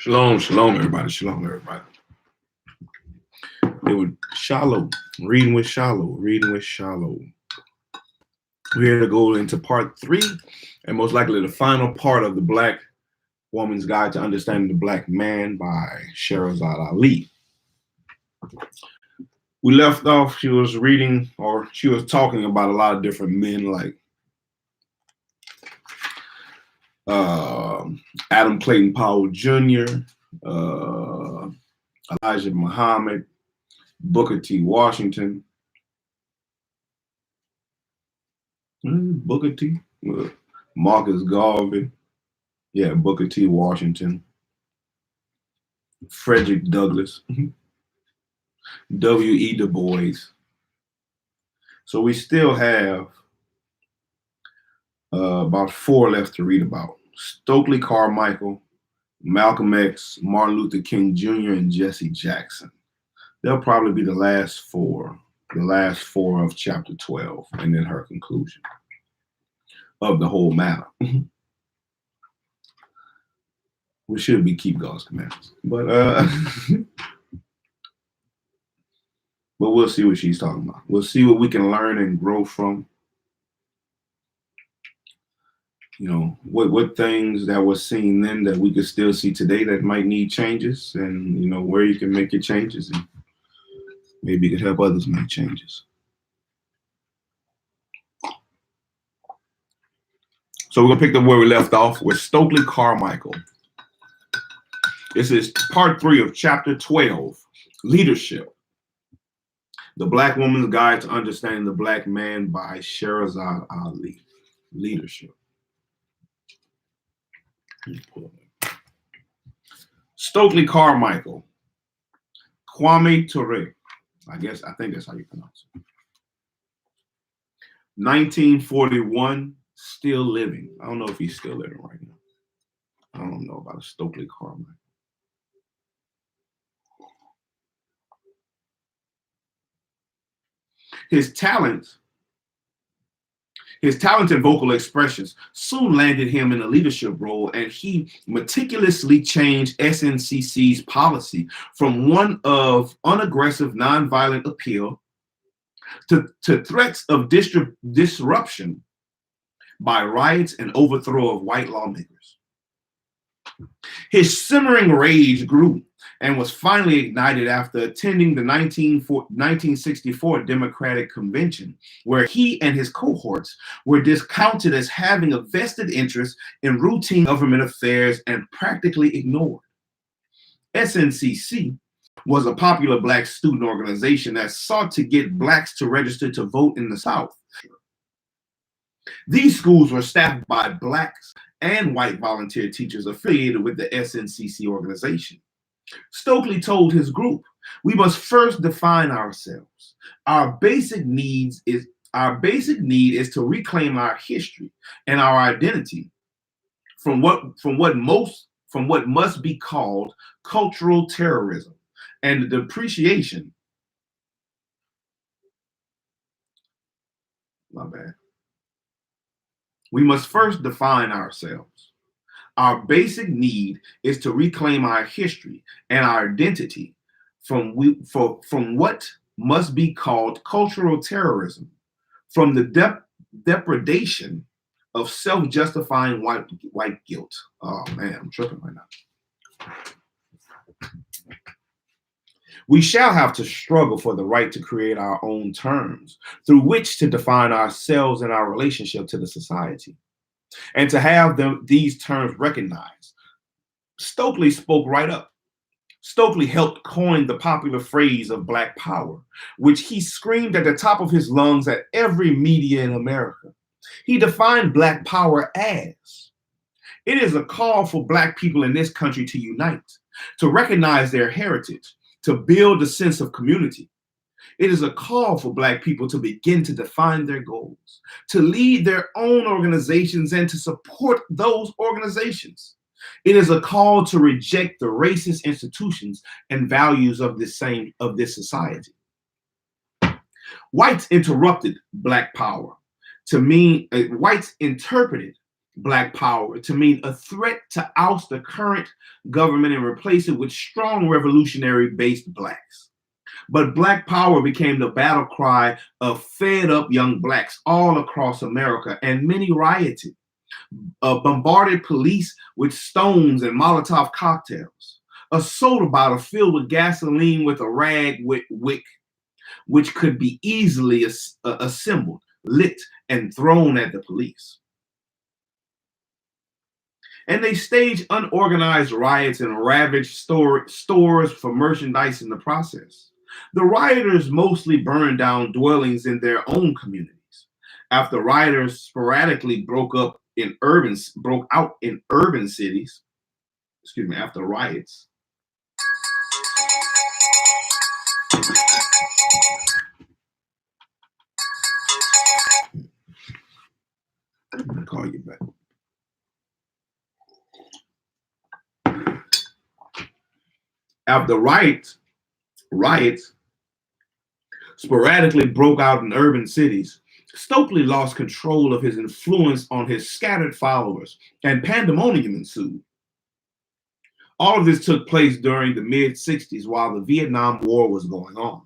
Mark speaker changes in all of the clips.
Speaker 1: Shalom, shalom, everybody. Shalom, everybody. It was Shilo, reading with Shilo, reading with Shilo. We're here to go into part 3, and most likely the final part of the Black Woman's Guide to Understanding the Black Man by Shahrazad Ali. We left off, she was reading, or she was talking about a lot of different men like Adam Clayton Powell Jr., Elijah Muhammad, Booker T. Washington, Booker T. Marcus Garvey, Booker T. Washington, Frederick Douglass, W.E. Du Bois. So we still have about 4 left to read about. Stokely Carmichael, Malcolm X, Martin Luther King Jr., and Jesse Jackson. They'll probably be the last four of chapter 12, and then her conclusion of the whole matter. We should be keep God's commandments, but we'll see what she's talking about. We'll see what we can learn and grow from. You know, what things that were seen then that we could still see today that might need changes, and you know where you can make your changes, and maybe you could help others make changes. So we're gonna pick up where we left off with Stokely Carmichael. This is part 3 of chapter 12, Leadership. The Black Woman's Guide to Understanding the Black Man by Shahrazad Ali. Leadership. Stokely Carmichael. Kwame Ture. I think that's how you pronounce it. 1941, still living. I don't know if he's still living right now. I don't know about Stokely Carmichael. His talent and vocal expressions soon landed him in a leadership role, and he meticulously changed SNCC's policy from one of unaggressive, nonviolent appeal to threats of disruption by riots and overthrow of white lawmakers. His simmering rage grew and was finally ignited after attending the 1964 Democratic Convention, where he and his cohorts were discounted as having a vested interest in routine government affairs and practically ignored. SNCC was a popular Black student organization that sought to get Blacks to register to vote in the South. These schools were staffed by Blacks and white volunteer teachers affiliated with the SNCC organization. Stokely told his group, "We must first define ourselves. Our basic need is to reclaim our history and our identity from what must be called cultural terrorism and the depreciation." My bad. We must first define ourselves. Our basic need is to reclaim our history and our identity from what must be called cultural terrorism, from the depredation of self-justifying white guilt. Oh man, I'm tripping right now. We shall have to struggle for the right to create our own terms through which to define ourselves and our relationship to the society, and to have these terms recognized. Stokely spoke right up. Stokely helped coin the popular phrase of Black Power, which he screamed at the top of his lungs at every media in America. He defined Black Power as, it is a call for Black people in this country to unite, to recognize their heritage, to build a sense of community. It is a call for Black people to begin to define their goals, to lead their own organizations and to support those organizations. It is a call to reject the racist institutions and values of this society. Whites interrupted Black Power to mean, whites interpreted Black power to mean a threat to oust the current government and replace it with strong revolutionary-based blacks. But Black power became the battle cry of fed-up young blacks all across America, and many rioted, bombarded police with stones and Molotov cocktails, a soda bottle filled with gasoline with a rag wick, which could be easily assembled, lit, and thrown at the police. And they staged unorganized riots and ravaged stores for merchandise in the process. The rioters mostly burned down dwellings in their own communities. After rioters sporadically broke out in urban cities, after riots. I'm gonna call you back. After riots sporadically broke out in urban cities, Stokely lost control of his influence on his scattered followers, and pandemonium ensued. All of this took place during the mid-60s while the Vietnam War was going on.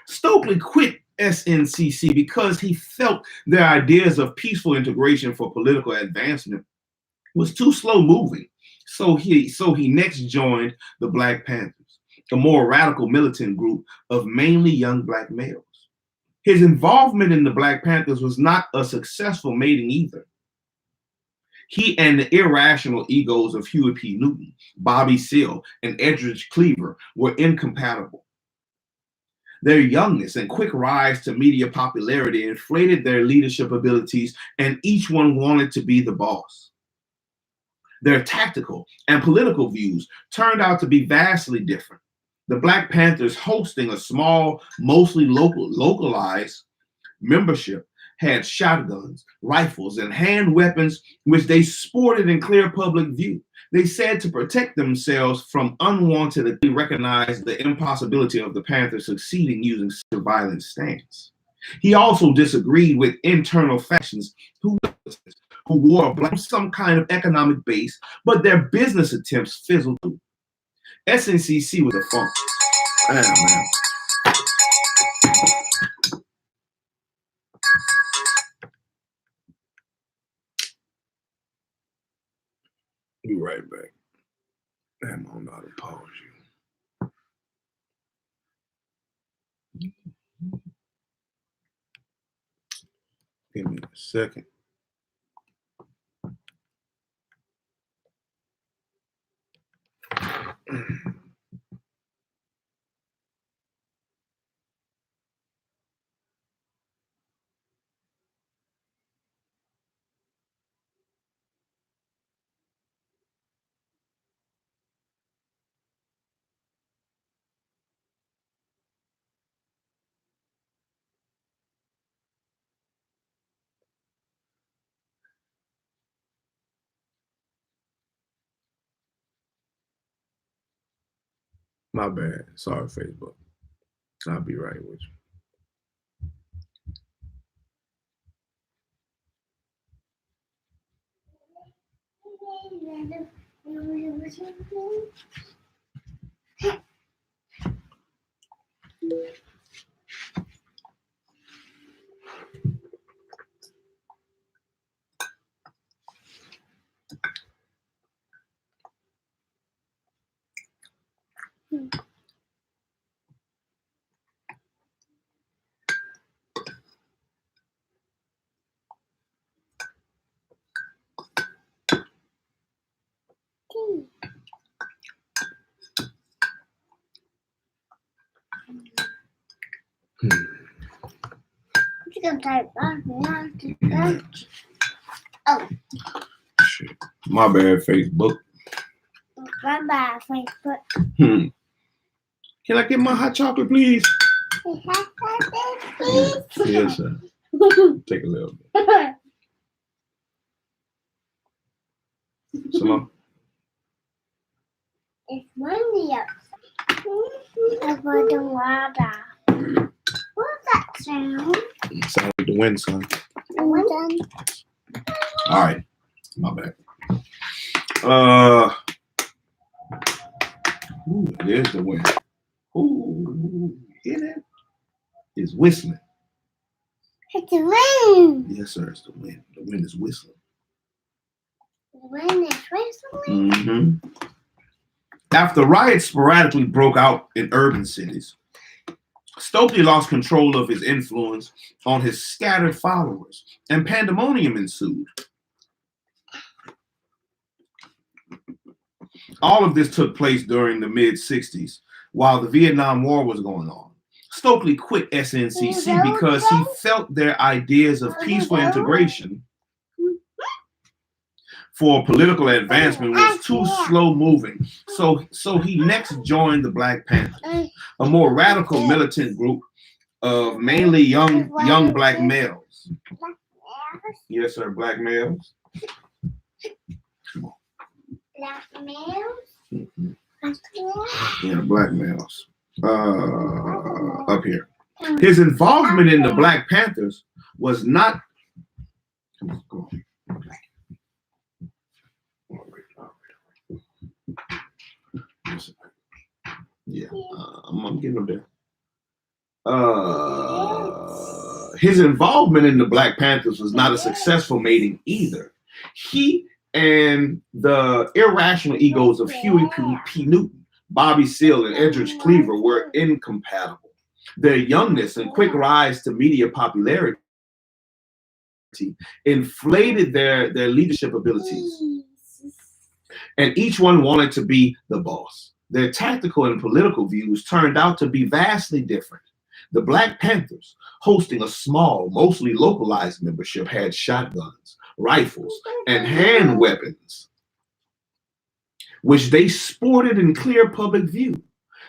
Speaker 1: Stokely quit SNCC because he felt their ideas of peaceful integration for political advancement was too slow moving. So he next joined the Black Panthers, a more radical militant group of mainly young Black males. His involvement in the Black Panthers was not a successful mating either. He and the irrational egos of Huey P. Newton, Bobby Seale, and Edridge Cleaver were incompatible. Their youngness and quick rise to media popularity inflated their leadership abilities, and each one wanted to be the boss. Their tactical and political views turned out to be vastly different. The Black Panthers, hosting a small, mostly localized membership, had shotguns, rifles, and hand weapons which they sported in clear public view. They said to protect themselves from unwanted, they recognized the impossibility of the Panthers succeeding using such a violent stance. He also disagreed with internal factions who wore some kind of economic base, but their business attempts fizzled through. SNCC was a funk. Man. Be right back. Damn, I don't know how to pause you. Give me a second. My bad. Sorry, Facebook. I'll be right with you. Oh. Shit. My bad, Facebook. My bad, Facebook. Can I get my hot chocolate, please? Hot chocolate, please? Yes, sir. Take a little bit. Some It's windy outside. I put the water. What's that sound? It sounds like the wind, son. The wind? All right. My bad. Ooh, there's the wind. Ooh, hear that? It's whistling.
Speaker 2: It's the wind.
Speaker 1: Yes, sir. It's the wind. The wind is whistling.
Speaker 2: The wind is whistling?
Speaker 1: Mm-hmm. After riots sporadically broke out in urban cities, Stokely lost control of his influence on his scattered followers, and pandemonium ensued. All of this took place during the mid-60s, while the Vietnam War was going on. Stokely quit SNCC because he felt their ideas of peaceful integration for political advancement was too slow-moving. So he next joined the Black Panthers, a more radical militant group of mainly young black males. Yes, sir, black males.
Speaker 2: Black males?
Speaker 1: Mm-hmm. Yeah, black males. Up here. His involvement in the Black Panthers was not. Yeah, I'm getting up there. His involvement in the Black Panthers was not a successful mating either. He and the irrational egos of Huey P. Newton, Bobby Seale, and Edridge Cleaver were incompatible. Their youngness and quick rise to media popularity inflated their leadership abilities, and each one wanted to be the boss. Their tactical and political views turned out to be vastly different. The Black Panthers, hosting a small, mostly localized membership, had shotguns, rifles, and hand weapons, which they sported in clear public view.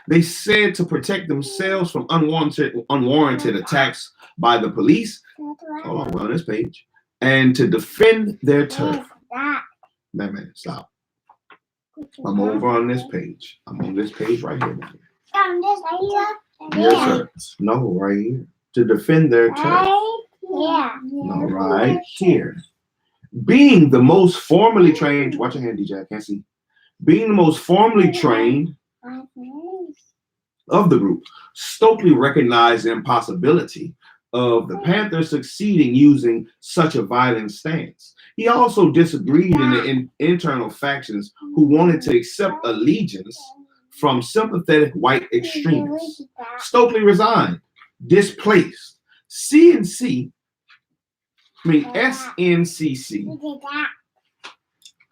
Speaker 1: They said to protect themselves from unwarranted attacks by the police. Hold on, we're on this page. And to defend their turf. Man, stop. I'm over on this page. I'm on this page right here. Yes, sir. No, right here. To defend their turf.
Speaker 2: Yeah.
Speaker 1: No, right here. Being the most formally trained, watch your hand, DJ, I can't see. Being the most formally trained of the group, Stokely recognized the impossibility of the Panthers succeeding using such a violent stance. He also disagreed in the internal factions who wanted to accept allegiance from sympathetic white extremists. Stokely resigned, displaced. SNCC.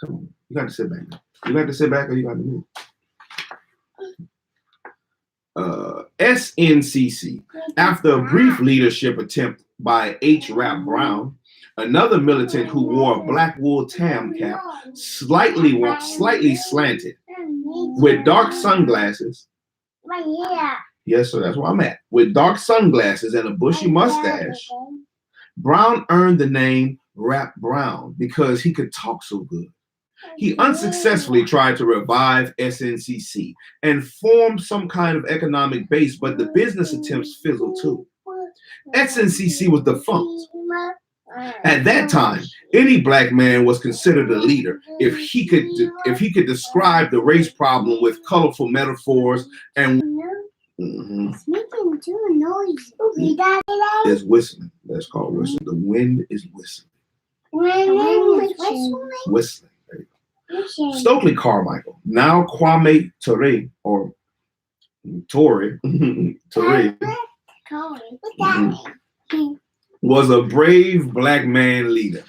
Speaker 1: Come on, you got to sit back. You got to sit back or you got to move. SNCC, after a brief leadership attempt by H. Rap Brown, another militant who wore a black wool tam cap, slightly slanted, with dark sunglasses. Yes, sir, that's where I'm at. With dark sunglasses and a bushy mustache, Brown earned the name Rap Brown because he could talk so good. He unsuccessfully tried to revive SNCC and form some kind of economic base, but the business attempts fizzled too. SNCC was defunct. At that time, any black man was considered a leader if he could describe the race problem with colorful metaphors and
Speaker 2: It's making too noisy.
Speaker 1: It's whistling. That's called whistling. The wind is whistling. Whistling. Stokely Carmichael, now Kwame Ture, or Ture, was a brave black man leader.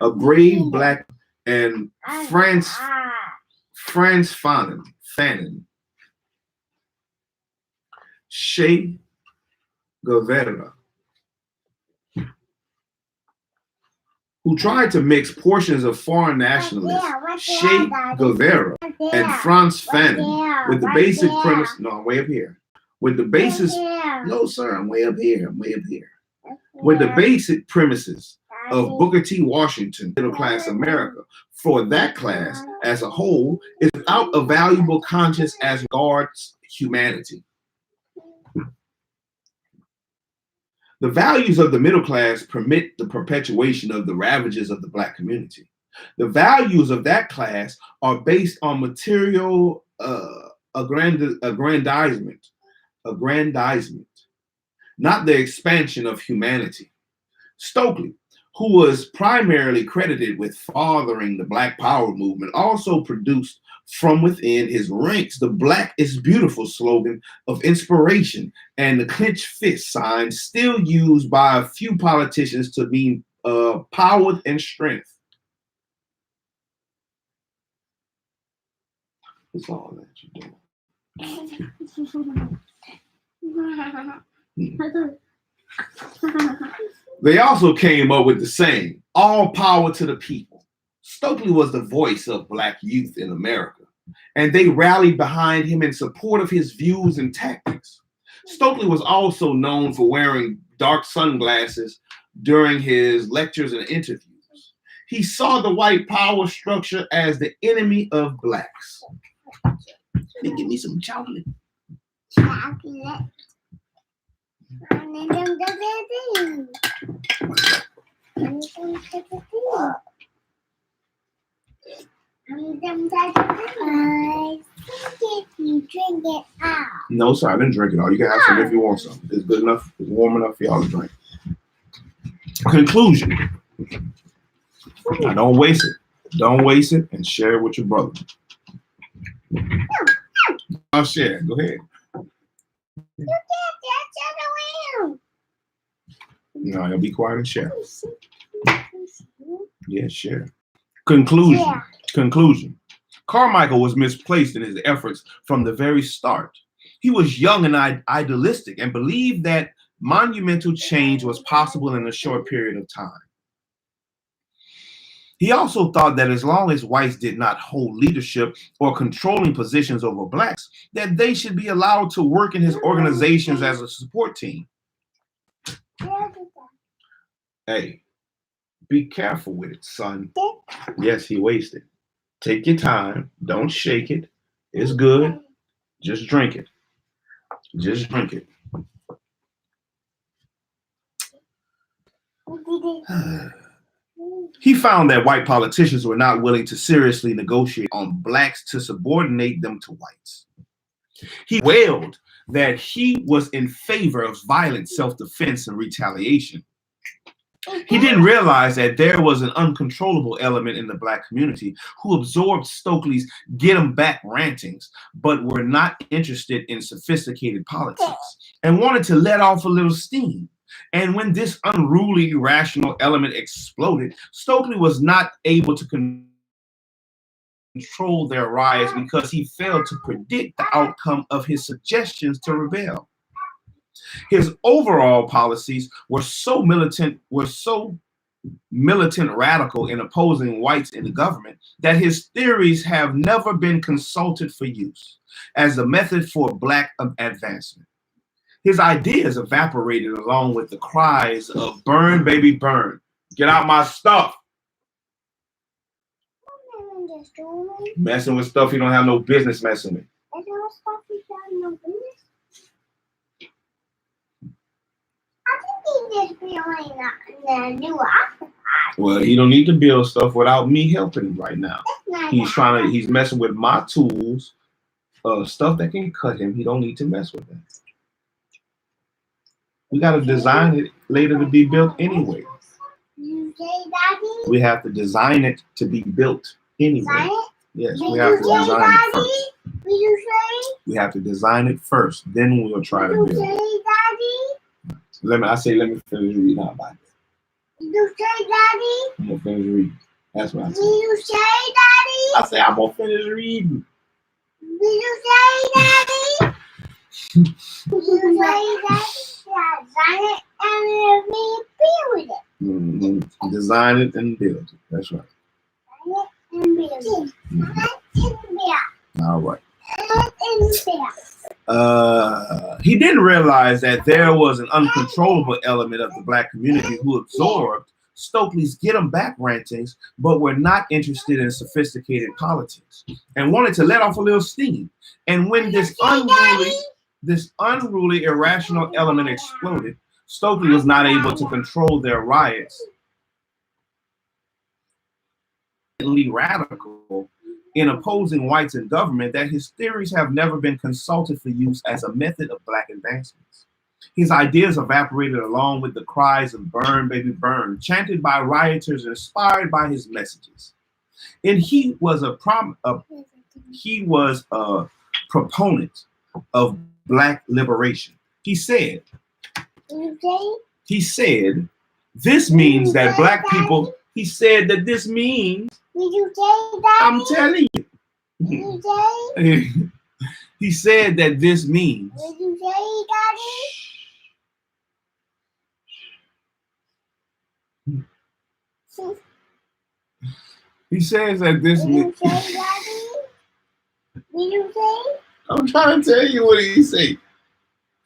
Speaker 1: A brave black and Franz Fanon, Che Guevara, who tried to mix portions of foreign nationalists, Che Guevara and Franz Fanon, with the basic premise. No, I'm way up here. With the basis. No, sir, I'm way up here. With the basic premises of Booker T. Washington, middle class America, for that class as a whole, is without a valuable conscience as regards humanity. The values of the middle class permit the perpetuation of the ravages of the Black community. The values of that class are based on material aggrandizement, not the expansion of humanity. Stokely, who was primarily credited with fathering the Black Power movement, also produced from within his ranks the Black is Beautiful slogan of inspiration and the clenched fist sign still used by a few politicians to mean power and strength. That's all that you're doing. They also came up with the saying, all power to the people. Stokely was the voice of Black youth in America, and they rallied behind him in support of his views and tactics. Stokely was also known for wearing dark sunglasses during his lectures and interviews. He saw the white power structure as the enemy of Blacks. Give me some chocolate.
Speaker 2: Chocolate. You drink it out.
Speaker 1: No, sir, I didn't drink it all. You can have some if you want some. It's good enough, it's warm enough for y'all to drink. Conclusion. Now don't waste it. Don't waste it and share it with your brother. I'll share. Go ahead.
Speaker 2: You can't touch
Speaker 1: No, you'll be quiet and share. Yeah, share. Conclusion.
Speaker 2: Yeah.
Speaker 1: Conclusion. Carmichael was misplaced in his efforts from the very start. He was young and idealistic and believed that monumental change was possible in a short period of time. He also thought that as long as whites did not hold leadership or controlling positions over Blacks, that they should be allowed to work in his organizations as a support team. Hey, be careful with it, son. Yes, he wasted. Take your time. Don't shake it. It's good. Just drink it. Just drink it. He found that white politicians were not willing to seriously negotiate on Blacks to subordinate them to whites. He wailed that he was in favor of violent self-defense and retaliation. He didn't realize that there was an uncontrollable element in the Black community who absorbed Stokely's get-em-back rantings, but were not interested in sophisticated politics and wanted to let off a little steam. And when this unruly, irrational element exploded, Stokely was not able to control their rise because he failed to predict the outcome of his suggestions to rebel. His overall policies were so militant radical in opposing whites in the government that his theories have never been consulted for use as a method for Black advancement. His ideas evaporated along with the cries of "Burn, baby, burn. Get out my stuff." Messing with stuff you don't have no business messing with. Well, he don't need to build stuff without me helping him right now. He's messing with my tools, stuff that can cut him. He don't need to mess with that. We got to design it later to be built anyway. We have to design it to be built anyway. Yes, we have to design it first. We have to design it first. Then we'll try to build it. Let me finish reading out about it.
Speaker 2: Did you say, Daddy?
Speaker 1: I'm gonna finish reading. That's what I said.
Speaker 2: Did you say, Daddy?
Speaker 1: I say I'm gonna finish reading.
Speaker 2: Did you say, Daddy? Did you say, Daddy? Design it and build it.
Speaker 1: Mm-hmm. Design it and build it. That's right.
Speaker 2: Design it and build it.
Speaker 1: Mm-hmm. All right. He didn't realize that there was an uncontrollable element of the Black community who absorbed Stokely's get-em-back rantings, but were not interested in sophisticated politics and wanted to let off a little steam. And when this unruly, irrational element exploded, Stokely was not able to control their riots. Radical in opposing whites in government that his theories have never been consulted for use as a method of black advancements. His ideas evaporated along with the cries of "Burn, baby, burn," chanted by rioters inspired by his messages. And he was a proponent of black liberation. He said, this means that black people, he said that this means, I'm telling you. He said that this means. He says that this means. I'm trying to tell you what he say.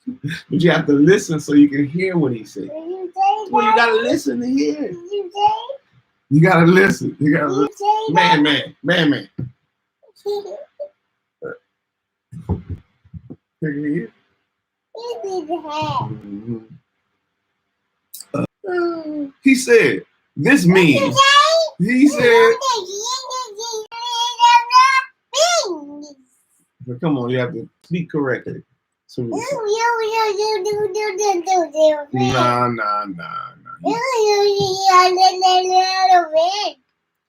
Speaker 1: But you have to listen so you can hear what he said. Well, you gotta listen to hear. You gotta listen. You gotta listen. Man. Can you hear? He said, this means. He said. But come on, you have to speak correctly. So nah.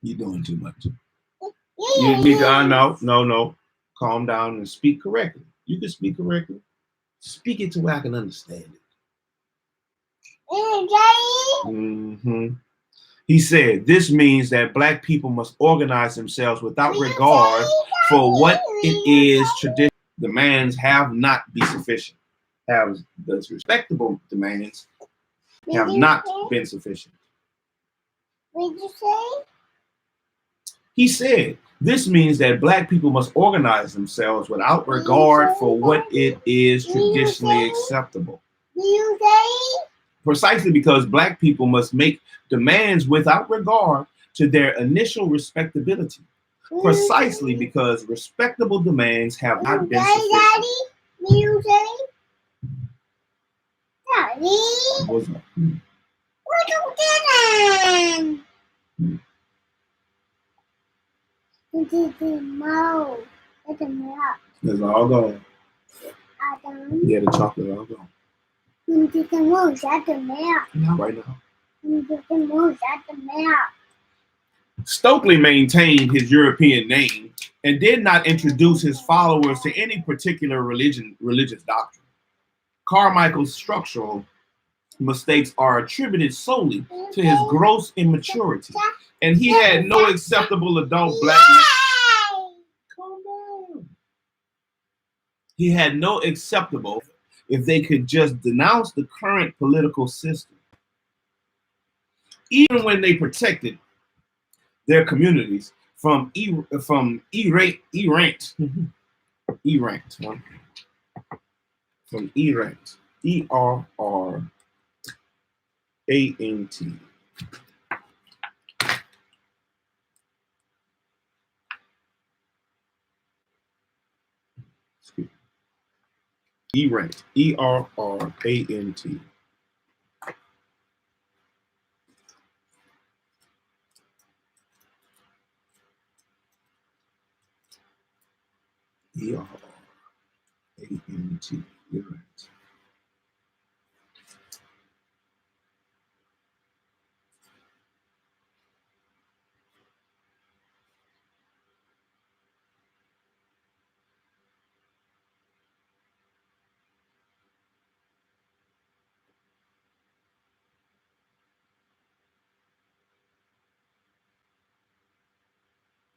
Speaker 1: You're doing too much. You need to, no. Calm down and speak correctly. You can speak correctly. Speak it to where I can understand it. He said, this means that black people must organize themselves without regard for what it is traditional demands have not been sufficient. The respectable demands have not been sufficient.
Speaker 2: What did you say?
Speaker 1: He said, this means that black people must organize themselves without regard for what it is traditionally acceptable. Precisely because black people must make demands without regard to their initial respectability. Precisely because respectable demands have not been sufficient.
Speaker 2: Daddy?
Speaker 1: What's up?
Speaker 2: What you getting?
Speaker 1: It's all gone. Yeah, the chocolate all gone. Not right now. Stokely maintained his European name and did not introduce his followers to any particular religious doctrine. Carmichael's structural mistakes are attributed solely to his gross immaturity, and he had no acceptable adult black man. Calm down. He had no acceptable if they could just denounce the current political system, even when they protected their communities from errant, ERRANT. Errant, ERRANT. ERRANT. Errant.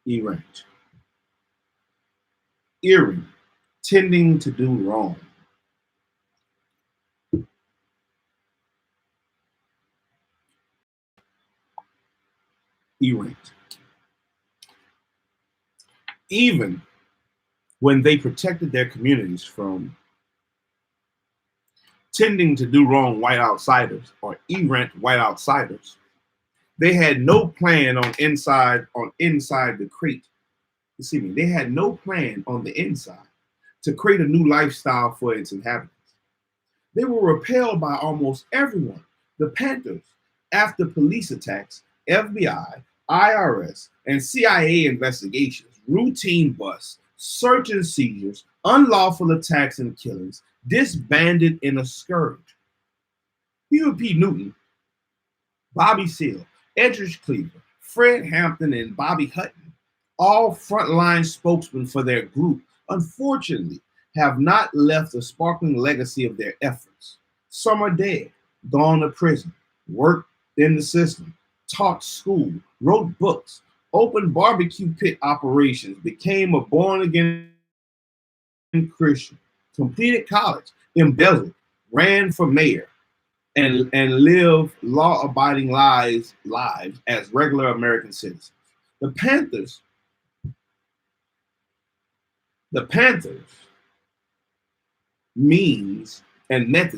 Speaker 1: Errant. Erring, tending to do wrong. Errant. Even when they protected their communities from tending to do wrong white outsiders or errant white outsiders, they had no plan on inside the crate. They had no plan on the inside to create a new lifestyle for its inhabitants. They were repelled by almost everyone. The Panthers, after police attacks, FBI, IRS, and CIA investigations, routine busts, search and seizures, unlawful attacks and killings, disbanded in a scourge. Huey P. Newton, Bobby Seale, Edrich Cleaver, Fred Hampton, and Bobby Hutton, all frontline spokesmen for their group, unfortunately, have not left a sparkling legacy of their efforts. Some are dead, gone to prison, worked in the system, taught school, wrote books, opened barbecue pit operations, became a born again Christian, completed college, embezzled, ran for mayor, and live law-abiding lives as regular American citizens. The Panthers, the Panthers means and methods